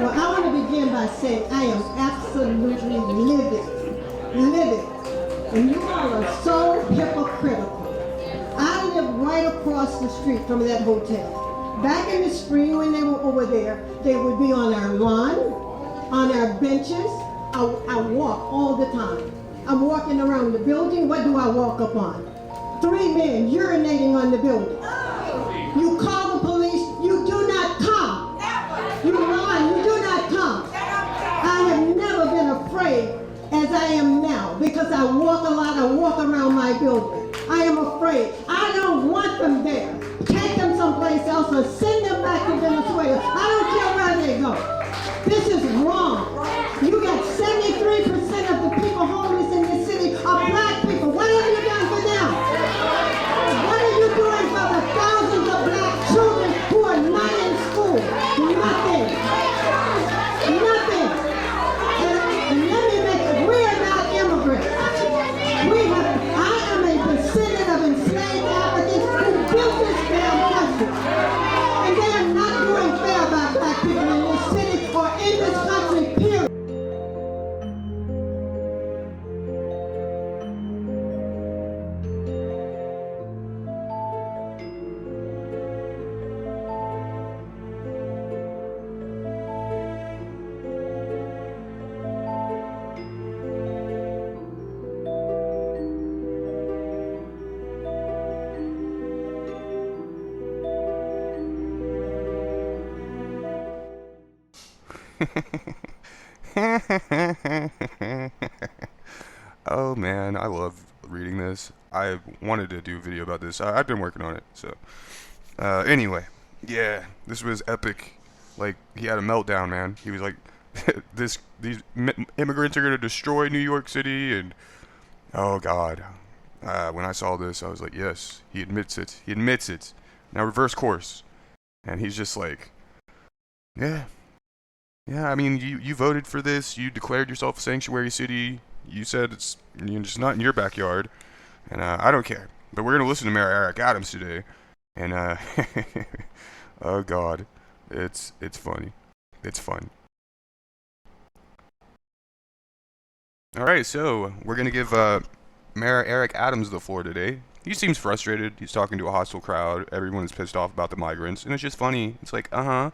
Well, I want to begin by saying I am absolutely livid. And you all are so hypocritical. I live right across the street from that hotel. Back in the spring when they were over there, they would be on our lawn, on our benches. I walk all the time. I'm walking around the building. What do I walk upon? 3 men urinating on the building. You call the police, you do not come. You run, you do not come. I have never been afraid as I am now because I walk a lot, I walk around my building. I am afraid. I don't want them there. Take them someplace else or send them back to Venezuela. I don't care where they go. This is wrong. You got 73% of the people homeless in this city are black people. What have you done for them? What are you doing for the thousands of black children who are not in school? Nothing. Nothing. And let me make it, we are not immigrants. I am a descendant of enslaved Africans who built this damn country. And they are not doing fair by black people in this city or in this country, period. Oh man, I love reading this. I wanted to do a video about this. I've been working on it. So anyway, yeah, this was epic. Like, he had a meltdown, man. He was like, these immigrants are gonna destroy New York City, and oh god. When I saw this, I was like, yes, he admits it. He admits it. Now reverse course. And he's just like, yeah. Yeah, I mean, you voted for this. You declared yourself a sanctuary city. You said it's just not in your backyard. And I don't care. But we're going to listen to Mayor Eric Adams today. And, oh, God. It's funny. It's fun. All right, so we're going to give Mayor Eric Adams the floor today. He seems frustrated. He's talking to a hostile crowd. Everyone is pissed off about the migrants. And it's just funny. It's like, don't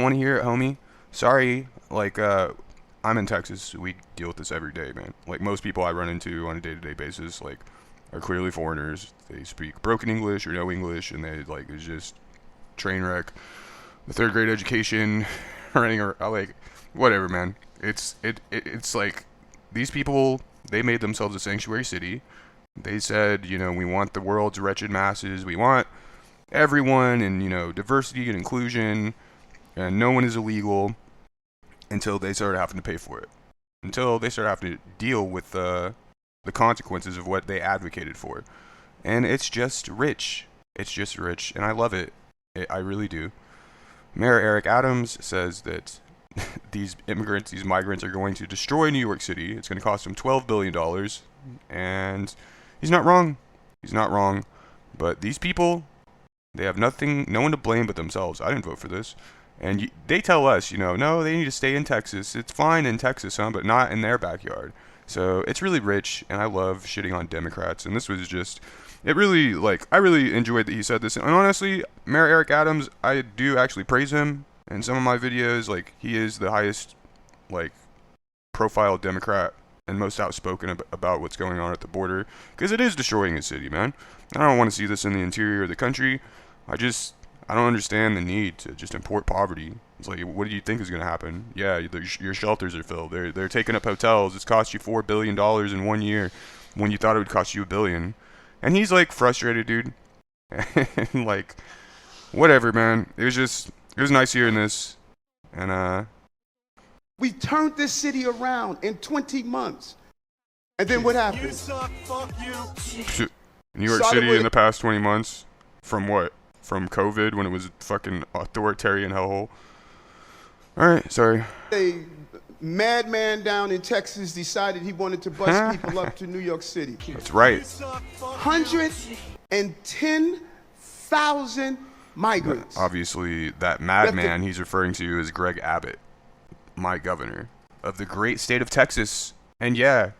want to hear it, homie. Sorry, like, I'm in Texas. We deal with this every day, man. Like, most people I run into on a day-to-day basis, like, are clearly foreigners. They speak broken English or no English, and they, like, it's just train wreck. The 3rd grade education, running, or, like, whatever, man. It's like, these people, they made themselves a sanctuary city. They said, we want the world's wretched masses. We want everyone, and, diversity and inclusion, and no one is illegal until they start having to pay for it. Until they start having to deal with the consequences of what they advocated for. And it's just rich. It's just rich. And I love it. I really do. Mayor Eric Adams says that these immigrants, these migrants are going to destroy New York City. It's going to cost him $12 billion. And he's not wrong. He's not wrong. But these people, they have no one to blame but themselves. I didn't vote for this. And they tell us, no, they need to stay in Texas. It's fine in Texas, but not in their backyard. So it's really rich, and I love shitting on Democrats. And this was just, I really enjoyed that he said this. And honestly, Mayor Eric Adams, I do actually praise him in some of my videos. Like, he is the highest, profile Democrat and most outspoken about what's going on at the border. Because it is destroying his city, man. I don't want to see this in the interior of the country. I don't understand the need to just import poverty. It's like, what do you think is going to happen? Yeah, your shelters are filled. They're taking up hotels. It's cost you $4 billion in 1 year when you thought it would cost you $1 billion. And he's, frustrated, dude. And, whatever, man. It was nice hearing this. And, we turned this city around in 20 months. And then what happened? You suck, fuck you. New York City in the past 20 months? From what? From COVID, when it was fucking authoritarian hellhole. Alright, sorry. A madman down in Texas decided he wanted to bus people up to New York City. That's right. 110,000 migrants. Obviously, that madman he's referring to is Greg Abbott. my governor of the great state of Texas. And yeah,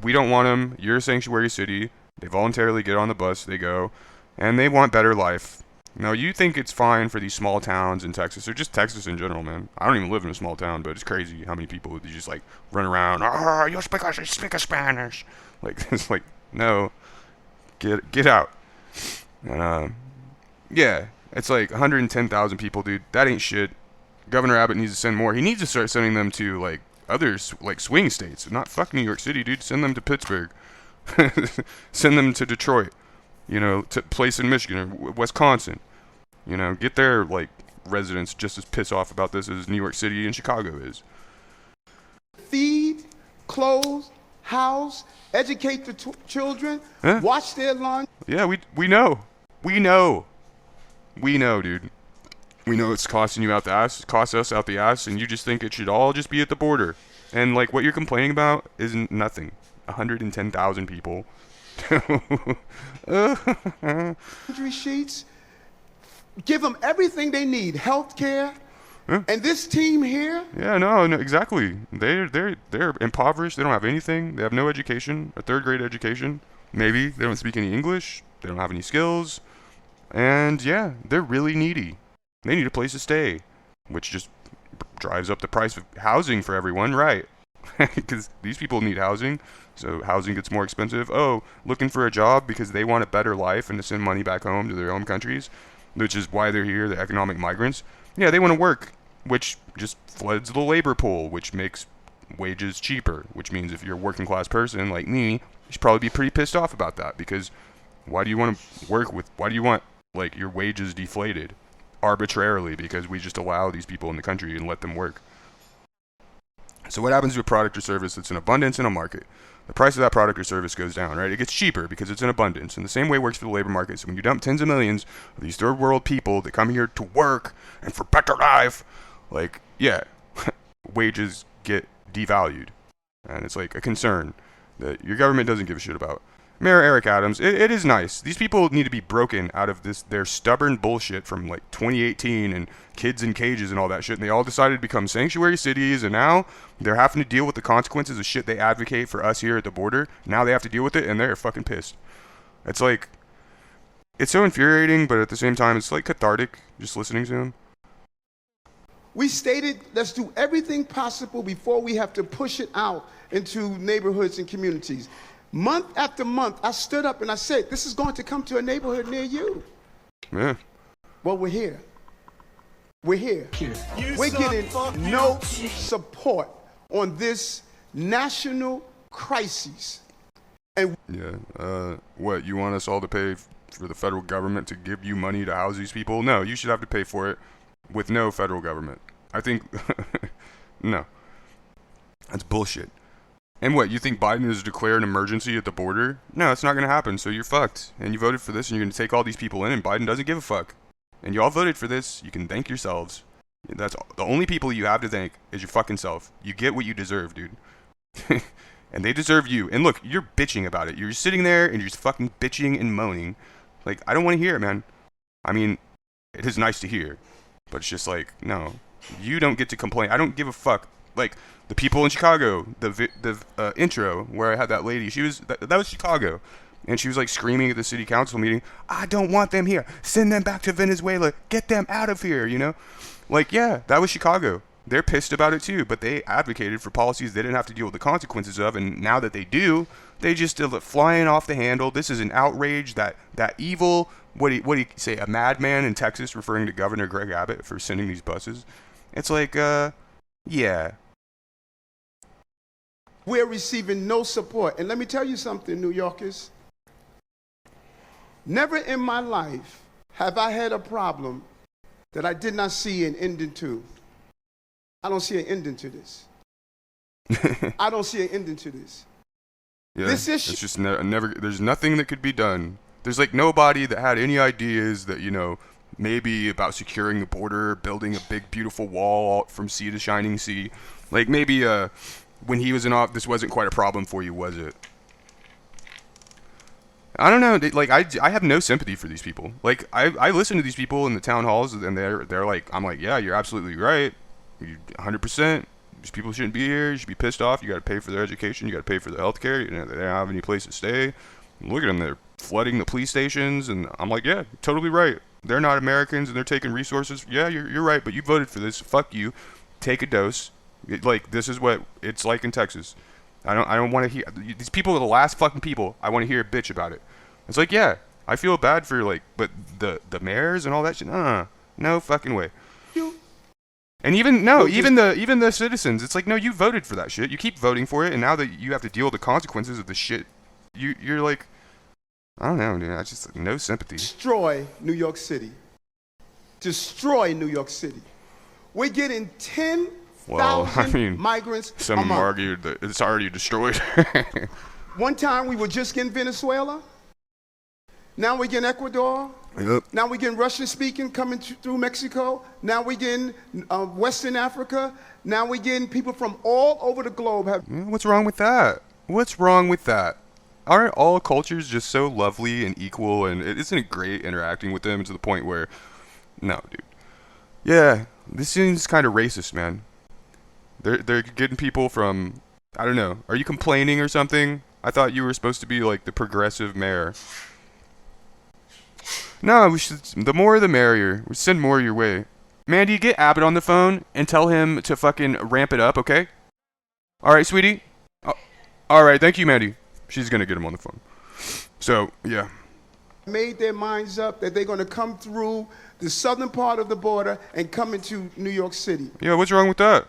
we don't want them. You're a sanctuary city. They voluntarily get on the bus, they go, and they want better life. Now, you think it's fine for these small towns in Texas, or just Texas in general, man. I don't even live in a small town, but it's crazy how many people just like run around. Oh, you speak Spanish. Like, it's like, no, get out. And yeah, it's like 110,000 people, dude. That ain't shit. Governor Abbott needs to send more. He needs to start sending them to like others, like swing states, not fuck New York City, dude. Send them to Pittsburgh. Send them to Detroit. You know, to place in Michigan or Wisconsin. You know, get their like residents just as pissed off about this as New York City and Chicago is. Feed, clothe, house, educate the children, watch their lawn. Yeah, we know. We know, dude. We know it's costing you out the ass. It costs us out the ass, and you just think it should all just be at the border. And like what you're complaining about is nothing. 110,000 people. Laundry sheets. Give them everything they need. Health care. And this team here. Yeah, no, exactly. They're impoverished. They don't have anything. They have no education. A third grade education. Maybe they don't speak any English. They don't have any skills. And yeah, they're really needy. They need a place to stay, which just drives up the price of housing for everyone, right? Because these people need housing, so housing gets more expensive. Oh, looking for a job because they want a better life and to send money back home to their home countries, which is why they're here, the economic migrants. Yeah, they want to work, which just floods the labor pool, which makes wages cheaper, which means if you're a working class person like me, you should probably be pretty pissed off about that, because why do you want to work with, why do you want like your wages deflated arbitrarily because we just allow these people in the country and let them work? So what happens to a product or service that's in abundance in a market? The price of that product or service goes down, right? It gets cheaper because it's in abundance. And the same way works for the labor market. So when you dump tens of millions of these third world people that come here to work and for better life, like, yeah, wages get devalued. And it's like a concern that your government doesn't give a shit about. Mayor Eric Adams, it is nice. These people need to be broken out of their stubborn bullshit from like 2018 and kids in cages and all that shit. And they all decided to become sanctuary cities, and now they're having to deal with the consequences of shit they advocate for us here at the border. Now they have to deal with it, and they're fucking pissed. It's like, it's so infuriating, but at the same time, it's like cathartic just listening to him. We stated, let's do everything possible before we have to push it out into neighborhoods and communities. Month after month, I stood up and I said, this is going to come to a neighborhood near you. Yeah. Well, we're here. We're here. We're getting no support on this national crisis. And yeah. What, you want us all to pay for the federal government to give you money to house these people? No, you should have to pay for it with no federal government. I think, no. That's bullshit. And what, you think Biden is declare an emergency at the border? No, it's not going to happen, so you're fucked. And you voted for this, and you're going to take all these people in, and Biden doesn't give a fuck. And you all voted for this, you can thank yourselves. That's all. The only people you have to thank is your fucking self. You get what you deserve, dude. And they deserve you. And look, you're bitching about it. You're sitting there, and you're just fucking bitching and moaning. Like, I don't want to hear it, man. I mean, it is nice to hear. But it's just like, no. You don't get to complain. I don't give a fuck. Like, the people in Chicago, the intro where I had that lady, that was Chicago, and she was like screaming at the city council meeting, I don't want them here, send them back to Venezuela, get them out of here, you know? Like, yeah, that was Chicago. They're pissed about it too, but they advocated for policies they didn't have to deal with the consequences of, and now that they do, they just flying off the handle. This is an outrage that evil, what do you say, a madman in Texas, referring to Governor Greg Abbott for sending these buses. It's like, yeah. We're receiving no support. And let me tell you something, New Yorkers. Never in my life have I had a problem that I did not see an ending to. I don't see an ending to this. I don't see an ending to this. Yeah, this issue. It's just never. There's nothing that could be done. There's like nobody that had any ideas that, you know, maybe about securing the border, building a big beautiful wall from sea to shining sea. Like maybe when he was in office, this wasn't quite a problem for you, was it? I don't know. Like I have no sympathy for these people. Like I listen to these people in the town halls, and they're like, I'm like, yeah, you're absolutely right. 100%. these people shouldn't be here. You should be pissed off. You got to pay for their education. You got to pay for their health care. You know, they don't have any place to stay. Look at them. They're flooding the police stations. And I'm like, yeah, totally right. They're not Americans and they're taking resources. Yeah, you're right, but you voted for this. Fuck you. Take a dose. Like, this is what it's like in Texas. I don't want to hear. These people are the last fucking people I want to hear a bitch about it. It's like, yeah, I feel bad for, like, but the mayors and all that shit, no fucking way. And even the citizens, it's like, no, you voted for that shit. You keep voting for it, and now that you have to deal with the consequences of the shit, you're like, I don't know, dude. I just no sympathy. Destroy New York City. Destroy New York City. We're getting 10,000 migrants a some month. argued that it's already destroyed. One time we were just getting Venezuela. Now we're getting Ecuador. Yep. Now we're getting Russian-speaking coming through Mexico. Now we're getting Western Africa. Now we're getting people from all over the globe. What's wrong with that? What's wrong with that? Aren't all cultures just so lovely and equal, and isn't it great interacting with them to the point where, no, dude. Yeah, this seems kind of racist, man. They're getting people from, I don't know. Are you complaining or something? I thought you were supposed to be like the progressive mayor. No, we should. The more the merrier. We send more your way. Mandy, get Abbott on the phone and tell him to fucking ramp it up, okay? All right, sweetie. All right, thank you, Mandy. She's gonna get him on the phone. So yeah. Made their minds up that they're gonna come through the southern part of the border and come into New York City. Yeah, what's wrong with that?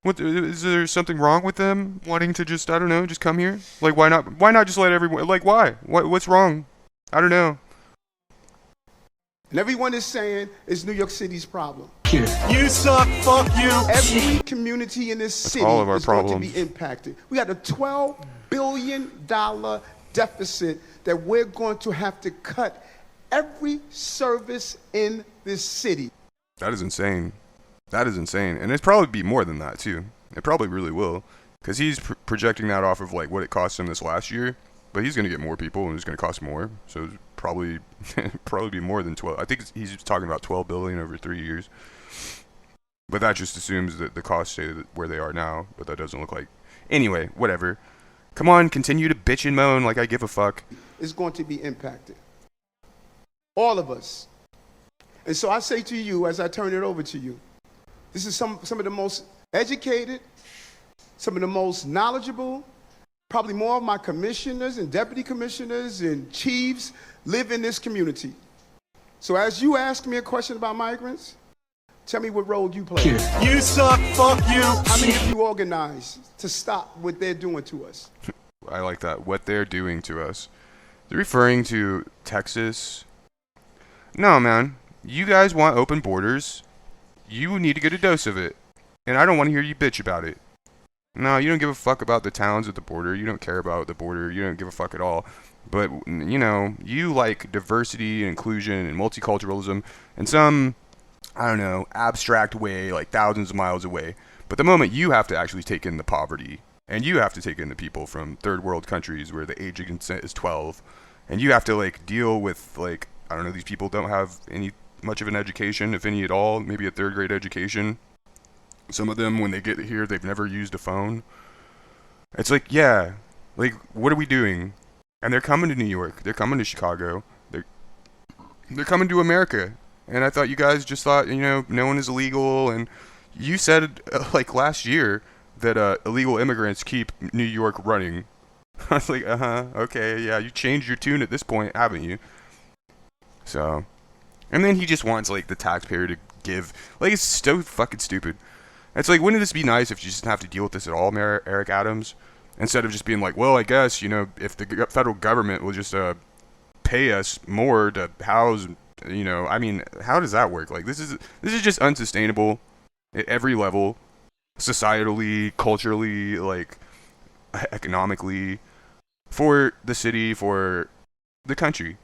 What is there something wrong with them wanting to just, I don't know, just come here? Like, why not? Why not just let everyone? Like, why? What's wrong? I don't know. And everyone is saying it's New York City's problem. You suck, fuck you. Every community in this city all of our is going to problems. be impacted. We got a $12 billion deficit that we're going to have to cut every service in this city. That is insane. That is insane. And it'd probably be more than that, too. It probably really will. Because he's projecting that off of, like, what it cost him this last year. But he's going to get more people, and it's going to cost more. So it's probably be more than 12. I think he's talking about 12 billion over 3 years. But that just assumes that the costs stay where they are now. But that doesn't look like. Anyway, whatever. Come on, continue to bitch and moan like I give a fuck. Is going to be impacted. All of us. And so I say to you, as I turn it over to you, this is some of the most educated, some of the most knowledgeable, probably more of my commissioners and deputy commissioners and chiefs live in this community. So as you ask me a question about migrants, tell me what role you play. You suck, fuck you. How many of you organized to stop what they're doing to us? I like that. What they're doing to us. They're referring to Texas. No, man. You guys want open borders. You need to get a dose of it. And I don't want to hear you bitch about it. No, you don't give a fuck about the towns at the border. You don't care about the border. You don't give a fuck at all. But, you know, you like diversity and inclusion and multiculturalism in some, I don't know, abstract way, like thousands of miles away. But the moment you have to actually take in the poverty, and you have to take in the people from third world countries where the age of consent is 12, and you have to, like, deal with, like, I don't know, these people don't have any much of an education, if any at all, maybe a third grade education. Some of them, when they get here, they've never used a phone. It's like, yeah, like, what are we doing? And they're coming to New York. They're coming to Chicago. They're coming to America. And I thought you guys just thought, you know, no one is illegal. And you said, like, last year that illegal immigrants keep New York running. I was like, okay, yeah, you changed your tune at this point, haven't you? So, and then he just wants, like, the taxpayer to give. Like, it's so fucking stupid. It's like, wouldn't this be nice if you just didn't have to deal with this at all, Mayor Eric Adams? Instead of just being like, well, I guess, you know, if the federal government will just pay us more to house, you know, I mean, how does that work? Like, this is just unsustainable at every level, societally, culturally, like, economically, for the city, for the country.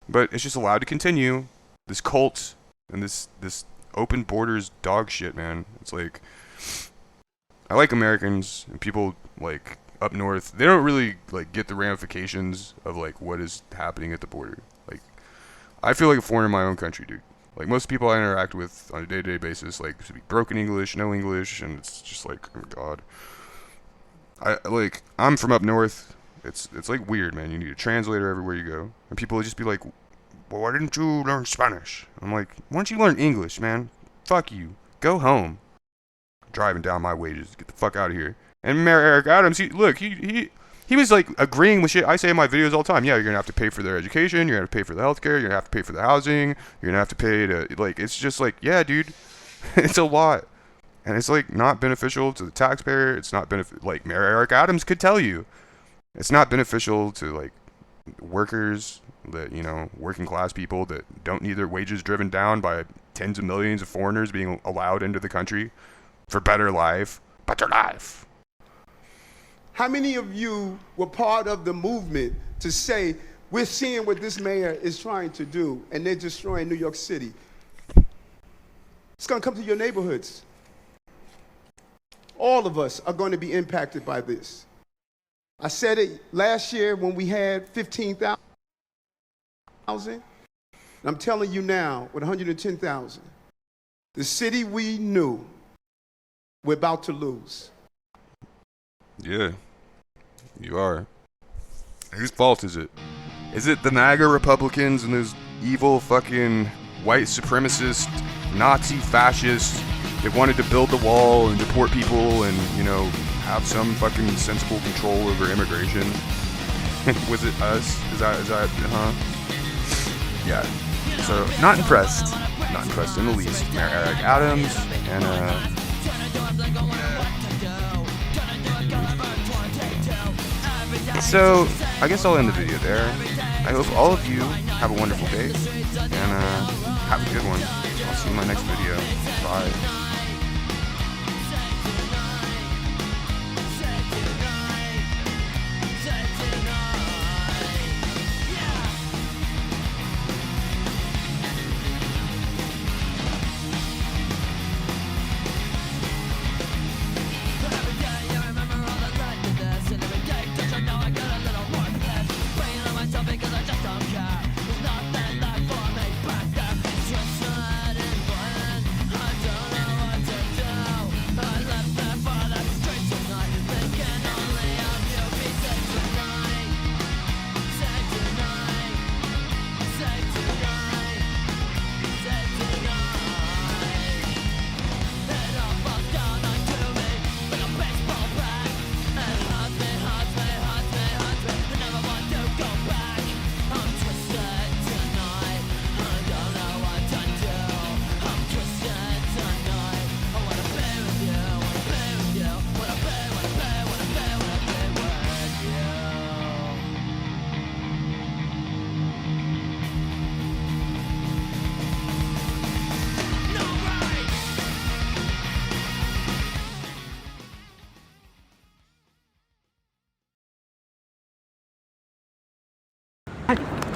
But it's just allowed to continue, this cult and this open borders dog shit, man. It's like, I like Americans and people, like, up north. They don't really, like, get the ramifications of, like, what is happening at the border. Like, I feel like a foreigner in my own country, dude. Like most people I interact with on a day-to-day basis, like speak broken English, no English, and it's just like, oh my God. I'm from up north. It's like weird, man. You need a translator everywhere you go, and people will just be like, "Well, why didn't you learn Spanish?" I'm like, "Why don't you learn English, man? Fuck you. Go home." Driving down my wages. Get the fuck out of here. And Mayor Eric Adams, he was like agreeing with shit I say in my videos all the time. Yeah, you're gonna have to pay for their education. You're gonna have to pay for the healthcare. You're gonna have to pay for the housing. You're gonna have to pay to it's just like, yeah, dude, it's a lot, and it's like not beneficial to the taxpayer. It's not like Mayor Eric Adams could tell you, it's not beneficial to like workers that working class people that don't need their wages driven down by tens of millions of foreigners being allowed into the country for better life. How many of you were part of the movement to say, we're seeing what this mayor is trying to do, and they're destroying New York City? It's going to come to your neighborhoods. All of us are going to be impacted by this. I said it last year when we had 15,000. I'm telling you now, with 110,000, the city we knew, we're about to lose. Yeah, you are. Whose fault is it? Is it the MAGA Republicans and those evil fucking white supremacist Nazi fascists that wanted to build the wall and deport people and, have some fucking sensible control over immigration? Was it us? Is that, Yeah. So, not impressed. Not impressed in the least. Mayor Eric Adams and, So, I guess I'll end the video there. I hope all of you have a wonderful day, and have a good one. I'll see you in my next video. Bye.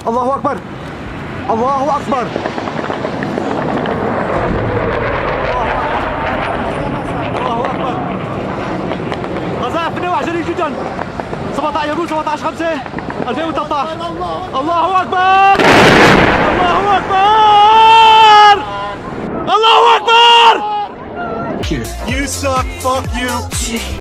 الله أكبر الله أكبر الله أكبر قذائف 22 جدا 17 يقول 17 5 2013 الله أكبر الله أكبر الله أكبر. You suck, fuck you.